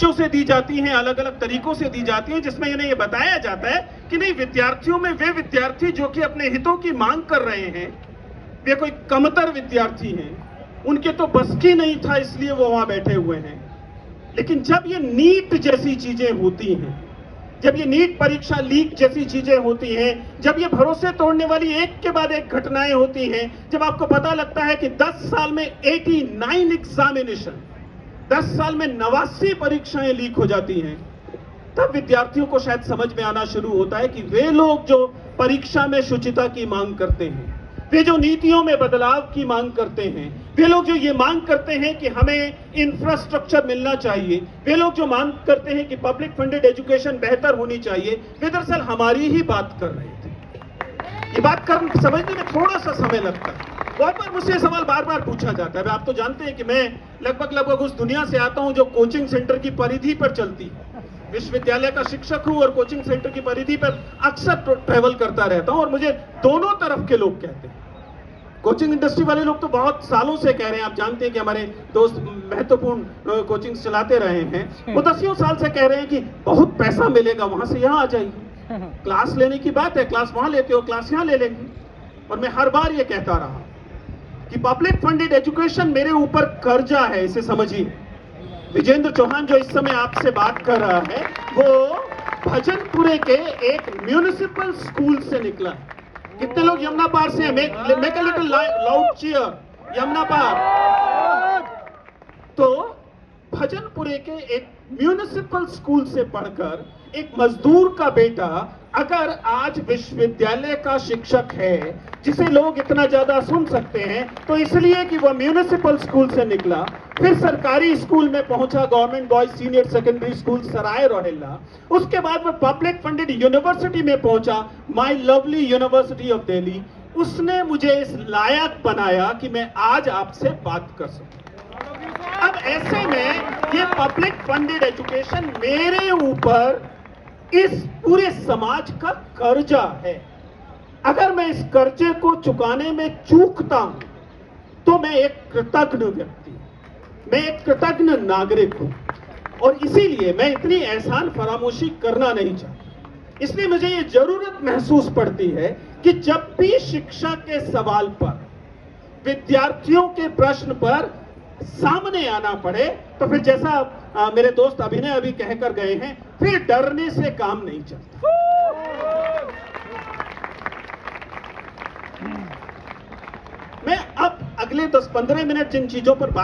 से दी जाती हैं, अलग अलग तरीकों से दी जाती हैं, जिसमें इन्हें ये बताया जाता है कि नहीं, विद्यार्थियों में वे विद्यार्थी जो कि अपने हितों की मांग कर रहे हैं, वे कोई कमतर विद्यार्थी हैं, उनके तो बस की नहीं था, इसलिए वो वहां बैठे हुए हैं। लेकिन जब ये नीट जैसी चीजें होती हैं, जब ये नीट परीक्षा लीक जैसी चीजें होती हैं, जब ये भरोसे तोड़ने वाली एक के बाद एक घटनाएं होती हैं, जब आपको पता लगता है कि 10 साल में 89 एग्जामिनेशन, 10 साल में 89 परीक्षाएं लीक हो जाती हैं, तब विद्यार्थियों को शायद समझ में आना शुरू होता है कि वे लोग जो परीक्षा में शुचिता की मांग करते हैं, वे जो नीतियों में बदलाव की मांग करते हैं, वे लोग जो ये मांग करते हैं कि हमें इंफ्रास्ट्रक्चर मिलना चाहिए, वे लोग जो मांग करते हैं कि पब्लिक फंडेड एजुकेशन बेहतर होनी चाहिए, वे दरअसल हमारी ही बात कर रहे थे। ये बात समझने में थोड़ा सा समय लगता है। बहुत बार मुझसे सवाल बार बार पूछा जाता है। आप तो जानते हैं कि मैं लगभग उस दुनिया से आता हूं जो कोचिंग सेंटर की परिधि पर चलती है। विश्वविद्यालय का शिक्षक हूं और कोचिंग सेंटर की परिधि पर अक्सर ट्रैवल करता रहता हूं, और मुझे दोनों तरफ के लोग कहते हैं। कोचिंग इंडस्ट्री वाले लोग तो बहुत सालों से कह रहे हैं, आप जानते हैं कि हमारे दोस्त महत्वपूर्ण कोचिंग चलाते रहे हैं, वो 10 साल से कह रहे हैं कि बहुत पैसा मिलेगा, वहां से यहां आ जाइए, क्लास लेने की बात है, क्लास वहां लेते हो, क्लास यहां ले लेंगे। और मैं हर बार ये कहता रहा कि पब्लिक फंडेड एजुकेशन मेरे ऊपर कर्जा है, इसे समझिए। विजेंद्र चौहान जो इस समय आपसे बात कर रहा है, वो भजनपुरे के एक म्यूनिसिपल स्कूल से निकला है। कितने लोग यमुना पार से हैं? Make a little loud cheer, Yamuna पार। तो भजनपुरे के एक म्यूनिसिपल स्कूल से पढ़कर एक मजदूर का बेटा अगर आज विश्वविद्यालय का शिक्षक है, जिसे लोग इतना ज्यादा सुन सकते हैं, तो इसलिए कि वह म्यूनिसिपल स्कूल से निकला, फिर सरकारी स्कूल में पहुंचा, government boys senior secondary school Sarai Rohilla, उसके बाद वह पब्लिक फंडेड यूनिवर्सिटी में पहुंचा, my lovely university of Delhi. उसने मुझे इस लायक बनाया कि मैं आज आपसे बात कर सकूं। अब ऐसे में ये पब्लिक फंडेड एजुकेशन मेरे ऊपर इस पूरे समाज का कर्जा है। अगर मैं इस कर्जे को चुकाने में चूकता हूं, तो मैं एक कृतज्ञ व्यक्ति, मैं एक कृतज्ञ नागरिक हूं, और इसीलिए मैं इतनी एहसान फरामोशी करना नहीं चाहता। इसलिए मुझे ये जरूरत महसूस पड़ती है कि जब भी शिक्षा के सवाल पर, विद्यार्थियों के प्रश्न पर सामने आना पड़े, तो फिर जैसा मेरे दोस्त अभिनय अभी कहकर गए हैं, फिर डरने से काम नहीं चलता। मैं अब अगले 10-15 मिनट जिन चीजों पर